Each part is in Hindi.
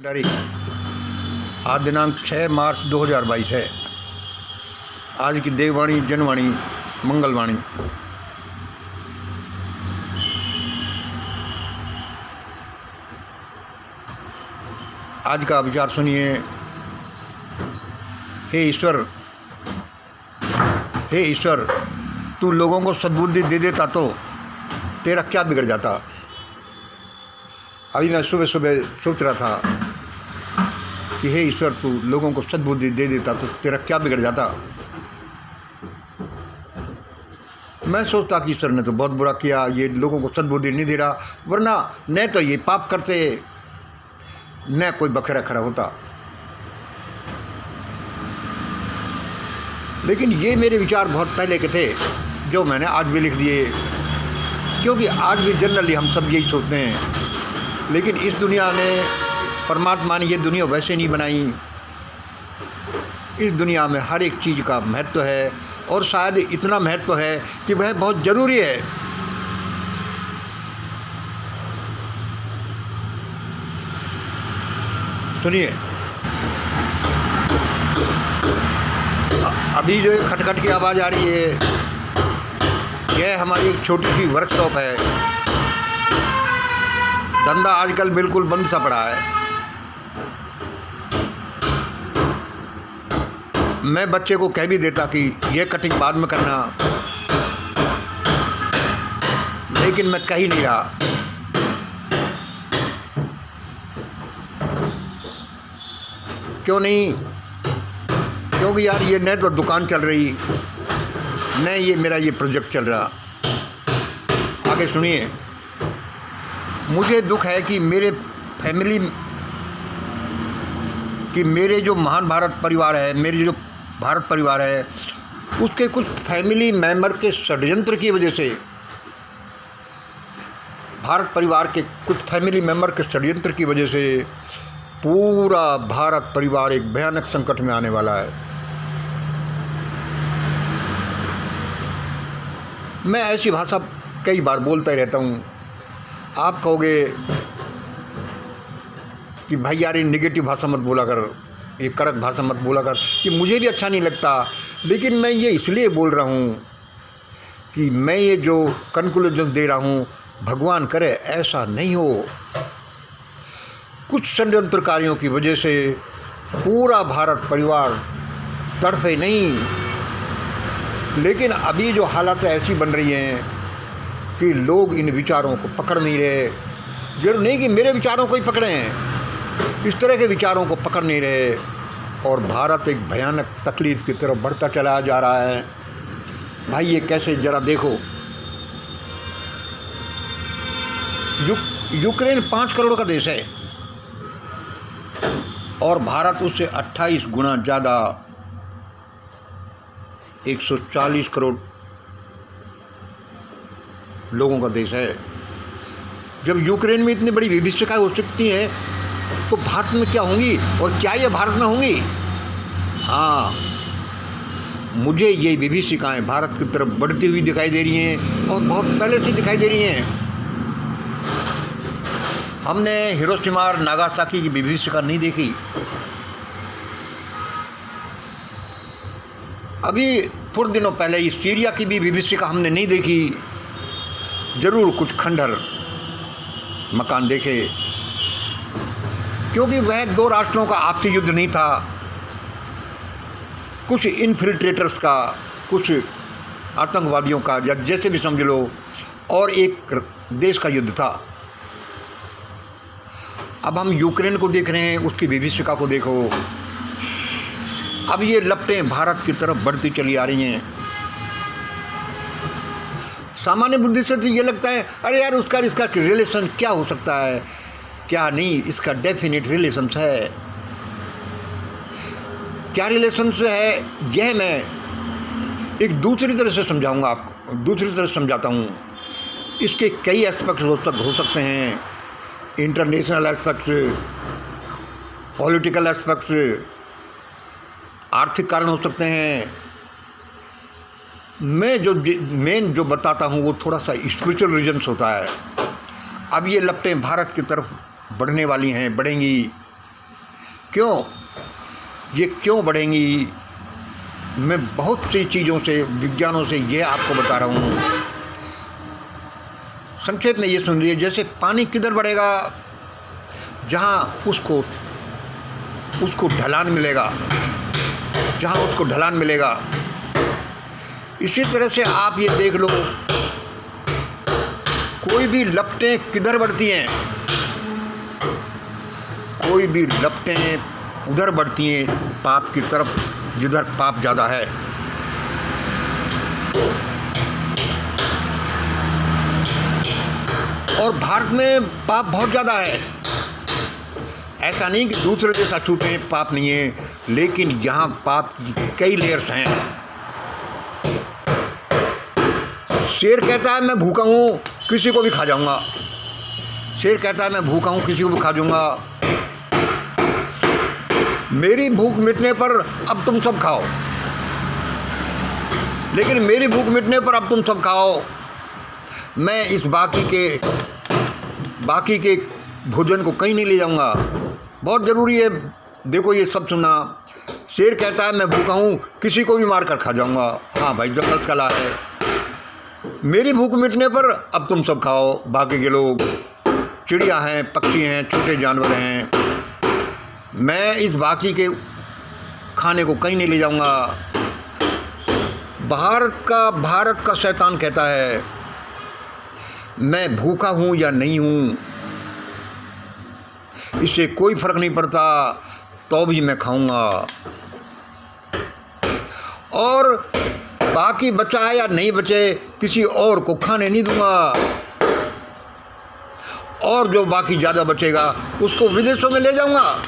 तारीख आज दिनांक 6 मार्च 2022 है। आज की देववाणी, जनवाणी, मंगलवाणी। आज का विचार सुनिए। हे ईश्वर, तू लोगों को सद्बुद्धि दे देता तो तेरा क्या बिगड़ जाता। अभी मैं सुबह सुबह सोच रहा था कि हे ईश्वर, तू लोगों को सद्बुद्धि दे देता तो तेरा क्या बिगड़ जाता। मैं सोचता कि ईश्वर ने तो बहुत बुरा किया, ये लोगों को सद्बुद्धि नहीं दे रहा, वरना न तो ये पाप करते न कोई बखेड़ा खड़ा होता। लेकिन ये मेरे विचार बहुत पहले के थे, जो मैंने आज भी लिख दिए, क्योंकि आज भी जनरली हम सब यही सोचते हैं। लेकिन इस दुनिया ने, परमात्मा ने ये दुनिया वैसे नहीं बनाई। इस दुनिया में हर एक चीज़ का महत्व है, और शायद इतना महत्व है कि वह बहुत ज़रूरी है। सुनिए, अभी जो खटखट की आवाज़ आ रही है, यह हमारी एक छोटी सी वर्कशॉप है। धंधा आजकल बिल्कुल बंद सा पड़ा है। मैं बच्चे को कह भी देता कि यह कटिंग बाद में करना, लेकिन मैं कह ही नहीं रहा। क्यों नहीं? क्योंकि यार ये न तो दुकान चल रही, न ये मेरा ये प्रोजेक्ट चल रहा। आगे सुनिए। मुझे दुख है कि मेरे फैमिली, कि मेरे जो महान भारत परिवार है, मेरे जो भारत परिवार है, उसके कुछ फैमिली मेंबर के षड्यंत्र की वजह से, भारत परिवार के कुछ फैमिली मेंबर के षड्यंत्र की वजह से पूरा भारत परिवार एक भयानक संकट में आने वाला है। मैं ऐसी भाषा कई बार बोलता ही रहता हूँ। आप कहोगे कि भाई यार, ये निगेटिव भाषा मत बोला कर, ये कड़क भाषा मत बोला कर, कि मुझे भी अच्छा नहीं लगता। लेकिन मैं ये इसलिए बोल रहा हूँ कि मैं ये जो कंक्लूजन दे रहा हूँ, भगवान करे ऐसा नहीं हो। कुछ षड्यंत्रकारियों की वजह से पूरा भारत परिवार तड़फे नहीं। लेकिन अभी जो हालात ऐसी बन रही हैं कि लोग इन विचारों को पकड़ नहीं रहे। जरूर नहीं कि मेरे विचारों को ही पकड़े हैं, इस तरह के विचारों को पकड़ नहीं रहे, और भारत एक भयानक तकलीफ़ की तरफ बढ़ता चला जा रहा है। भाई ये कैसे, ज़रा देखो। यूक्रेन 5 करोड़ का देश है, और भारत उससे 28 गुना ज़्यादा, 140 करोड़ लोगों का देश है। जब यूक्रेन में इतनी बड़ी विभीषिकाएं हो सकती हैं, तो भारत में क्या होंगी, और क्या ये भारत में होंगी? हाँ, मुझे ये विभीषिकाएं भारत की तरफ बढ़ती हुई दिखाई दे रही हैं, और बहुत पहले से दिखाई दे रही हैं। हमने हिरोशिमा और नागासाकी की विभीषिका नहीं देखी। अभी थोड़े दिनों पहले ही सीरिया की भी विभीषिका हमने नहीं देखी। ज़रूर कुछ खंडहर मकान देखे, क्योंकि वह 2 राष्ट्रों का आपसी युद्ध नहीं था, कुछ इन्फिल्ट्रेटर्स का, कुछ आतंकवादियों का, या जैसे भी समझ लो, और एक देश का युद्ध था। अब हम यूक्रेन को देख रहे हैं, उसकी विभीषिका को देखो। अब ये लपटें भारत की तरफ बढ़ती चली आ रही हैं। सामान्य बुद्धि से तो ये लगता है, अरे यार, उसका इसका रिलेशन क्या हो सकता है। क्या नहीं, इसका डेफिनेट रिलेशन है। क्या रिलेशन है, यह मैं एक दूसरी तरह से समझाऊंगा आपको, दूसरी तरह से समझाता हूँ। इसके कई एस्पेक्ट हो सकते हैं। इंटरनेशनल एस्पेक्ट, पॉलिटिकल एस्पेक्ट, आर्थिक कारण हो सकते हैं। मैं जो मेन जो बताता हूँ वो थोड़ा सा स्पिरिचुअल रीजन्स होता है। अब ये लपटें भारत की तरफ बढ़ने वाली हैं, बढ़ेंगी। क्यों, ये क्यों बढ़ेंगी, मैं बहुत सी चीज़ों से, विज्ञानों से ये आपको बता रहा हूँ। संक्षेप में ये सुन लीजिए। जैसे पानी किधर बढ़ेगा, जहाँ उसको ढलान मिलेगा, जहाँ उसको ढलान मिलेगा। इसी तरह से आप ये देख लो, कोई भी लपटें किधर बढ़ती हैं, कोई भी लपटें उधर बढ़ती हैं पाप की तरफ, जिधर पाप ज़्यादा है। और भारत में पाप बहुत ज़्यादा है। ऐसा नहीं कि दूसरे देश अछूते हैं, पाप नहीं है, लेकिन यहाँ पाप की कई लेयर्स हैं। शेर कहता है मैं भूखा हूँ, किसी को भी खा जाऊँगा। शेर कहता है मैं भूखा हूँ, किसी को भी खा जाऊँगा। मेरी भूख मिटने पर अब तुम सब खाओ, लेकिन मेरी भूख मिटने पर अब तुम सब खाओ। मैं इस बाकी के भोजन को कहीं नहीं ले जाऊंगा। बहुत ज़रूरी है, देखो ये सब सुनना। शेर कहता है मैं भूखा हूँ, किसी को भी मार कर खा जाऊंगा। हाँ भाई, जबरदस्त कला है। मेरी भूख मिटने पर अब तुम सब खाओ, बाकी के लोग। चिड़िया हैं, पक्षी हैं, छोटे जानवर हैं, मैं इस बाकी के खाने को कहीं नहीं ले जाऊंगा। भारत का शैतान कहता है मैं भूखा हूँ या नहीं हूँ, इससे कोई फर्क नहीं पड़ता, तो भी मैं खाऊंगा। और बाकी बचा है या नहीं बचे, किसी और को खाने नहीं दूंगा। और जो बाकी ज़्यादा बचेगा उसको विदेशों में ले जाऊंगा।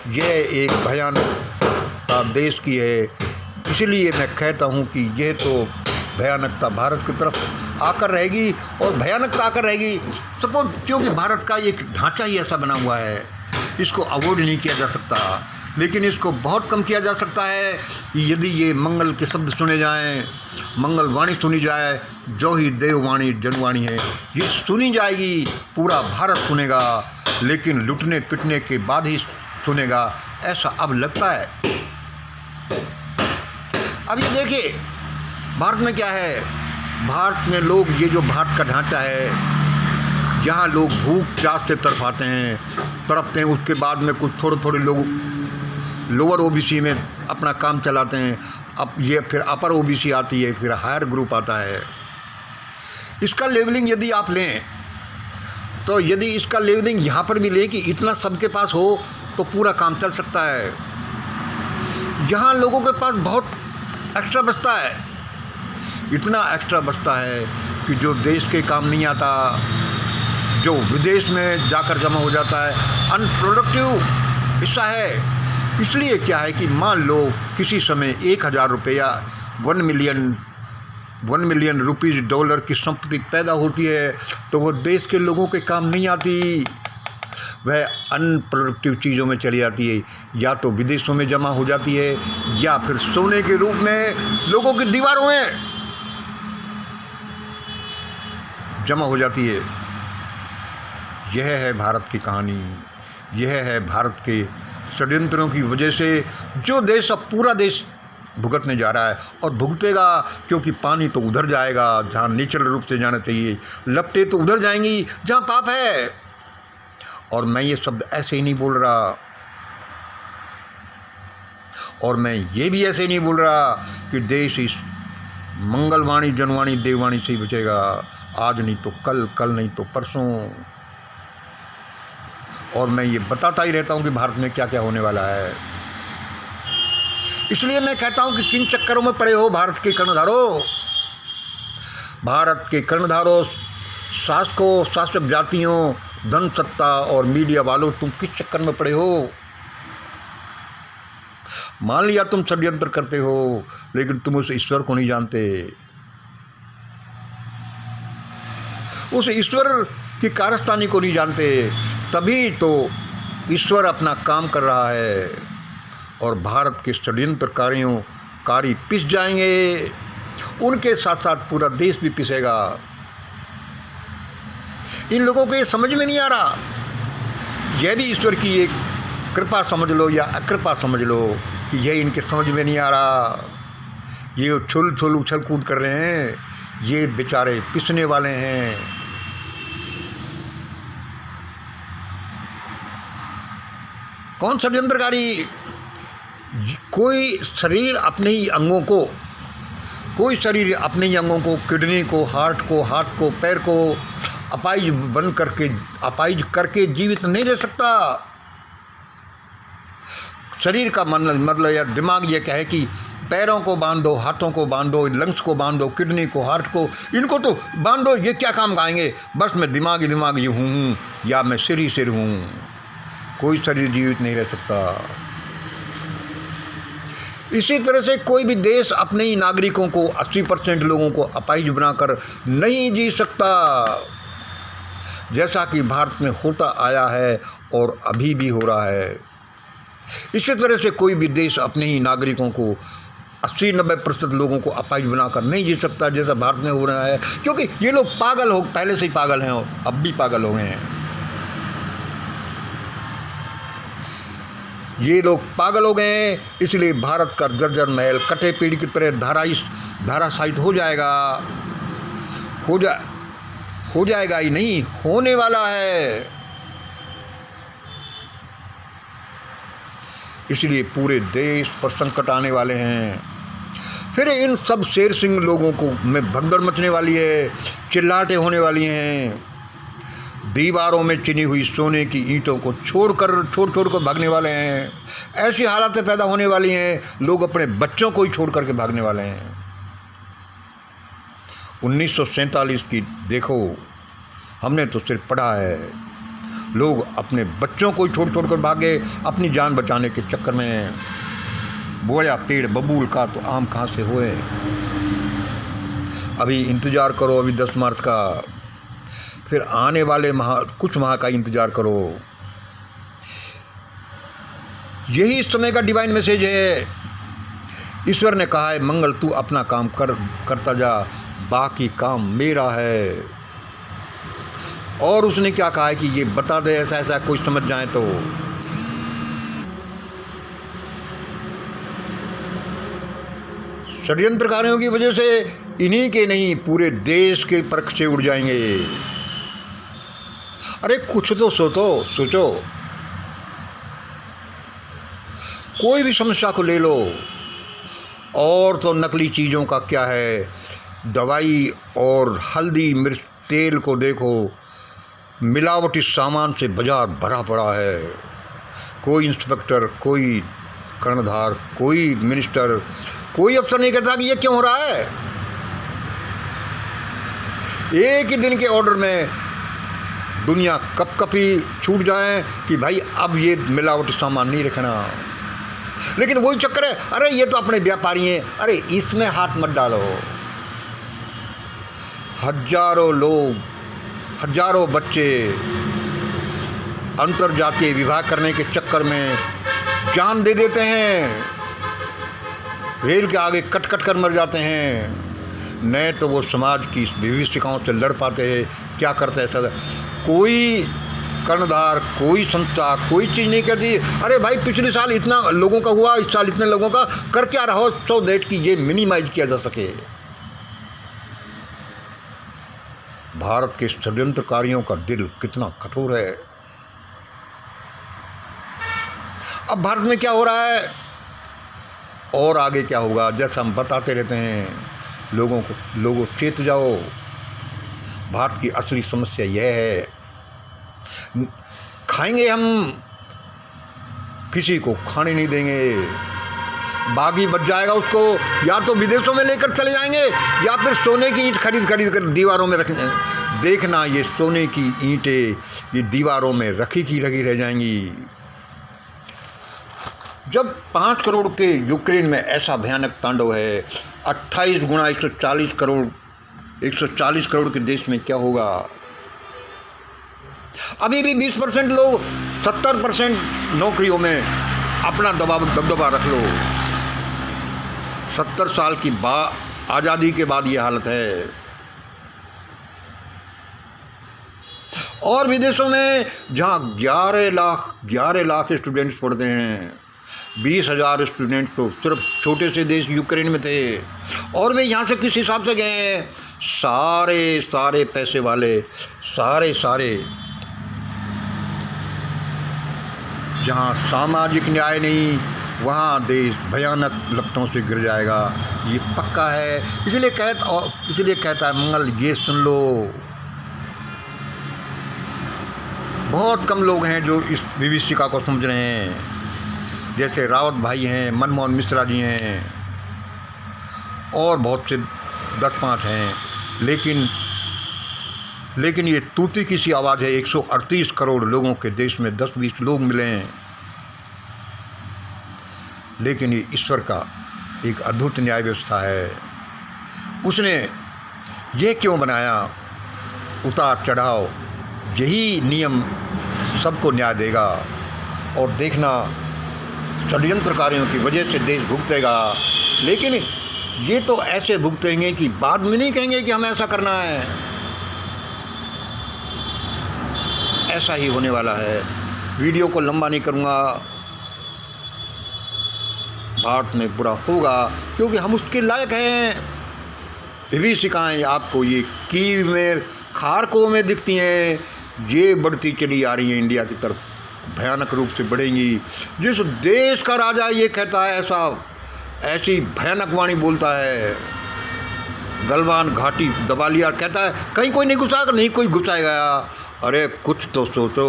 यह एक भयानकता देश की है। इसलिए मैं कहता हूँ कि यह तो भयानकता भारत की तरफ आकर रहेगी, और भयानकता आकर रहेगी। सपोज, क्योंकि भारत का एक ढांचा ही ऐसा बना हुआ है, इसको अवॉइड नहीं किया जा सकता, लेकिन इसको बहुत कम किया जा सकता है कि यदि ये मंगल के शब्द सुने जाएं, मंगल वाणी सुनी जाए, जो ही देववाणी जनवाणी है, ये सुनी जाएगी, पूरा भारत सुनेगा, लेकिन लुटने पिटने के बाद ही सुनेगा, ऐसा अब लगता है। अब ये देखिए भारत में क्या है। भारत में लोग, ये जो भारत का ढांचा है, यहाँ लोग भूख प्यास से तड़पाते हैं, उसके बाद में कुछ थोड़े लोग लोअर ओबीसी में अपना काम चलाते हैं। अब ये फिर अपर ओबीसी आती है, फिर हायर ग्रुप आता है। इसका लेवलिंग यदि आप लें, तो यदि इसका लेवलिंग यहाँ पर भी लें कि इतना सबके पास हो, तो पूरा काम चल सकता है। यहाँ लोगों के पास बहुत एक्स्ट्रा बचता है, इतना एक्स्ट्रा बचता है कि जो देश के काम नहीं आता, जो विदेश में जाकर जमा हो जाता है, अनप्रोडक्टिव हिस्सा है। इसलिए क्या है कि मान लो किसी समय 1000 रुपया 1 मिलियन रुपीज़ डॉलर की संपत्ति पैदा होती है, तो वो देश के लोगों के काम नहीं आती, वह अनप्रोडक्टिव चीज़ों में चली जाती है, या तो विदेशों में जमा हो जाती है, या फिर सोने के रूप में लोगों की दीवारों में जमा हो जाती है। यह है भारत की कहानी, यह है भारत के षड्यंत्रों की वजह से जो देश, अब पूरा देश भुगतने जा रहा है, और भुगतेगा, क्योंकि पानी तो उधर जाएगा जहाँ नेचुरल रूप से जाना चाहिए, लपटें तो उधर जाएंगी जहाँ पाप है। और मैं ये शब्द ऐसे ही नहीं बोल रहा, और मैं ये भी ऐसे नहीं बोल रहा कि देश इस मंगलवाणी जनवाणी देववाणी से ही बचेगा, आज नहीं तो कल, कल नहीं तो परसों। और मैं ये बताता ही रहता हूँ कि भारत में क्या क्या होने वाला है। इसलिए मैं कहता हूँ कि किन चक्करों में पड़े हो भारत के कर्णधारों, भारत के कर्णधारों, शासकों, शासक जातियों, धन सत्ता और मीडिया वालों, तुम किस चक्कर में पड़े हो। मान लिया तुम षड्यंत्र करते हो, लेकिन तुम उस ईश्वर को नहीं जानते, उस ईश्वर की कारस्तानी को नहीं जानते। तभी तो ईश्वर अपना काम कर रहा है, और भारत के षड्यंत्रकारी पिस जाएंगे, उनके साथ साथ पूरा देश भी पिसेगा। इन लोगों को ये समझ में नहीं आ रहा। यह भी ईश्वर की एक कृपा समझ लो या अकृपा समझ लो कि यह इनके समझ में नहीं आ रहा। ये छुल छुल उछल कूद कर रहे हैं, ये बेचारे पिसने वाले हैं। कौन षड्यंत्रकारी? कोई शरीर अपने ही अंगों को किडनी को, हार्ट को, पैर को अपाइज करके जीवित नहीं रह सकता। शरीर का मतलब या दिमाग ये कहे कि पैरों को बांध दो, हाथों को बांध दो, लंग्स को बांध दो, किडनी को, हार्ट को, इनको तो बांध दो, ये क्या काम आएंगे? बस मैं दिमाग ही हूँ या मैं सिर ही सिर हूँ। कोई शरीर जीवित नहीं रह सकता। इसी तरह से कोई भी देश अपने ही नागरिकों को 80% लोगों को अपाहिज बनाकर नहीं जी सकता, जैसा कि भारत में होता आया है और अभी भी हो रहा है। इसी तरह से कोई भी देश अपने ही नागरिकों को 80-90% लोगों को अपाहिज बनाकर नहीं जी सकता, जैसा भारत में हो रहा है। क्योंकि ये लोग पहले से ही पागल हैं और अब भी पागल हो गए हैं। ये लोग पागल हो गए हैं, इसलिए भारत का जर्जर महल कटे पेड़ की तरह धाराशायित हो जाएगा ही नहीं, होने वाला है। इसलिए पूरे देश पर संकट आने वाले हैं। फिर इन सब शेर सिंह लोगों को में भगदड़ मचने वाली है, चिल्लाहटें होने वाली हैं। दीवारों में चिनी हुई सोने की ईंटों को छोड़ कर भागने वाले हैं। ऐसी हालातें पैदा होने वाली हैं, लोग अपने बच्चों को ही छोड़ करके भागने वाले हैं। 1947 की देखो, हमने तो सिर्फ पढ़ा है। लोग अपने बच्चों को ही छोड़ कर भागे अपनी जान बचाने के चक्कर में। बोया पेड़ बबूल का तो आम कहाँ से हुए। अभी इंतज़ार करो, अभी 10 मार्च का, फिर आने वाले कुछ माह का इंतज़ार करो। यही इस समय का डिवाइन मैसेज है। ईश्वर ने कहा है, मंगल तू अपना काम करता जा, बाकी काम मेरा है। और उसने क्या कहा है कि ये बता दे, ऐसा कोई समझ जाए तो। षड्यंत्रकारियों की वजह से इन्हीं के नहीं, पूरे देश के परखचे उड़ जाएंगे। अरे कुछ तो सोचो। कोई भी समस्या को ले लो, और तो नकली चीज़ों का क्या है, दवाई और हल्दी मिर्च तेल को देखो, मिलावटी सामान से बाजार भरा पड़ा है। कोई इंस्पेक्टर, कोई कर्णधार, कोई मिनिस्टर, कोई अफसर नहीं कहता कि ये क्यों हो रहा है। एक ही दिन के ऑर्डर में दुनिया कपकपी छूट जाए कि भाई अब ये मिलावटी सामान नहीं रखना। लेकिन वही चक्कर है, अरे ये तो अपने व्यापारी हैं, अरे इसमें हाथ मत डालो। हजारों लोग, हजारों बच्चे अंतरजातीय विवाह करने के चक्कर में जान दे देते हैं, रेल के आगे कट कर मर जाते हैं। न तो वो समाज की विभिषिकाओं से लड़ पाते हैं। क्या करते हैं सर, कोई कर्णधार, कोई संस्था, कोई चीज़ नहीं कहती अरे भाई पिछले साल इतना लोगों का हुआ, इस साल इतने लोगों का कर क्या रहो, सो दैट कि ये मिनिमाइज किया जा सके। भारत के षड्यंत्रकारियों का दिल कितना कठोर है। अब भारत में क्या हो रहा है और आगे क्या होगा, जैसा हम बताते रहते हैं लोगों चेत जाओ। भारत की असली समस्या यह है, खाएंगे हम, किसी को खाने नहीं देंगे। बागी बच जाएगा, उसको या तो विदेशों में लेकर चले जाएंगे या फिर सोने की ईंट खरीद कर दीवारों में रखने। देखना ये सोने की ईंटें ये दीवारों में रखी रह जाएंगी। जब 5 करोड़ के यूक्रेन में ऐसा भयानक तांडव है, 28 गुना 140 करोड़ के देश में क्या होगा। अभी भी 20% लोग 70% नौकरियों में अपना दबदबा रख लो। 70 साल की आज़ादी के बाद ये हालत है। और विदेशों में जहाँ 11 लाख स्टूडेंट्स पढ़ते हैं, 20,000 स्टूडेंट तो सिर्फ छोटे से देश यूक्रेन में थे, और वे यहाँ से किस हिसाब से गए हैं? सारे पैसे वाले, सारे जहाँ सामाजिक न्याय नहीं, वहाँ देश भयानक लपटों से गिर जाएगा, ये पक्का है। इसलिए कहता है मंगल, ये सुन लो। बहुत कम लोग हैं जो इस विभीषिका को समझ रहे हैं, जैसे रावत भाई हैं, मनमोहन मिश्रा जी हैं, और बहुत से 10-5 हैं। लेकिन ये तूती की सी आवाज़ है। 138 करोड़ लोगों के देश में 10-20 लोग मिले हैं, लेकिन ये ईश्वर का एक अद्भुत न्याय व्यवस्था है। उसने ये क्यों बनाया? उतार चढ़ाव, यही नियम सबको न्याय देगा। और देखना, षड्यंत्रकारियों की वजह से देश भुगतेगा, लेकिन ये तो ऐसे भुगतेंगे कि बाद में नहीं कहेंगे कि हमें ऐसा करना है। ऐसा ही होने वाला है। वीडियो को लंबा नहीं करूँगा। भारत में बुरा होगा क्योंकि हम उसके लायक हैं। विभीषिकाएँ आपको ये कीव में, खारकों में दिखती हैं, ये बढ़ती चली आ रही हैं इंडिया की तरफ, भयानक रूप से बढ़ेंगी। जिस देश का राजा ये कहता है, ऐसी भयानक वाणी बोलता है, गलवान घाटी दबा लिया, कहता है कहीं कोई नहीं घुसाएगा, नहीं कोई घुसाएगा। अरे कुछ तो सोचो,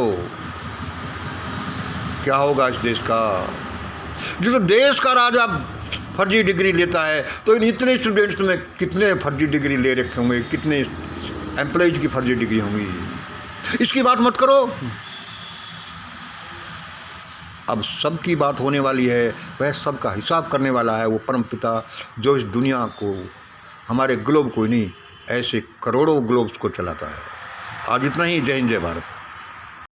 क्या होगा इस देश का? जिस देश का राजा फर्जी डिग्री लेता है, तो इन इतने स्टूडेंट्स में कितने फर्जी डिग्री ले रखे होंगे, कितने एम्प्लॉयज़ की फर्जी डिग्री होंगी। इसकी बात मत करो। अब सबकी बात होने वाली है, वह सबका हिसाब करने वाला है वो परमपिता, जो इस दुनिया को, हमारे ग्लोब को नहीं, ऐसे करोड़ों ग्लोब्स को चलाता है। आज इतना ही। जय हिंद, जय भारत।